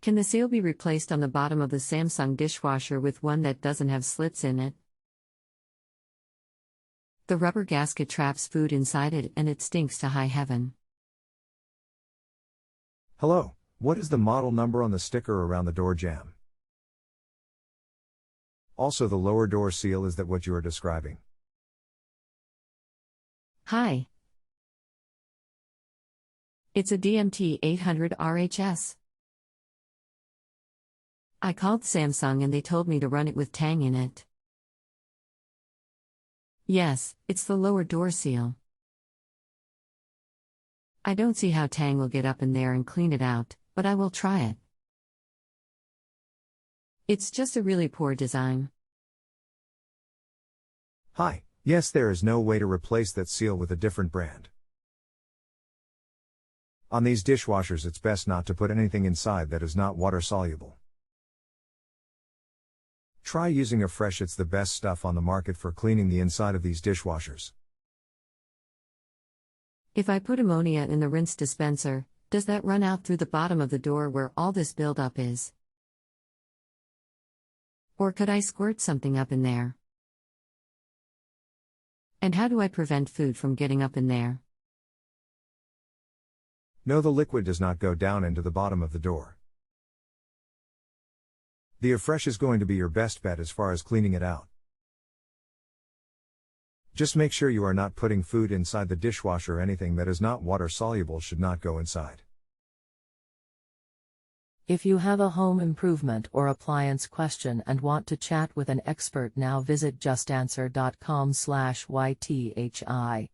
Can the seal be replaced on the bottom of the Samsung dishwasher with one that doesn't have slits in it? The rubber gasket traps food inside it and it stinks to high heaven. Hello, what is the model number on the sticker around the door jamb? Also, the lower door seal, is that what you are describing? Hi. It's a DMT 800 RHS. I called Samsung and they told me to run it with Tang in it. Yes, it's the lower door seal. I don't see how Tang will get up in there and clean it out, but I will try it. It's just a really poor design. Hi, yes, there is no way to replace that seal with a different brand. On these dishwashers, it's best not to put anything inside that is not water soluble. Try using Afresh, it's the best stuff on the market for cleaning the inside of these dishwashers. If I put ammonia in the rinse dispenser, does that run out through the bottom of the door where all this buildup is? Or could I squirt something up in there? And how do I prevent food from getting up in there? No, the liquid does not go down into the bottom of the door. The Afresh is going to be your best bet as far as cleaning it out. Just make sure you are not putting food inside the dishwasher. Anything that is not water soluble should not go inside. If you have a home improvement or appliance question and want to chat with an expert now, visit JustAnswer.com/YTHI.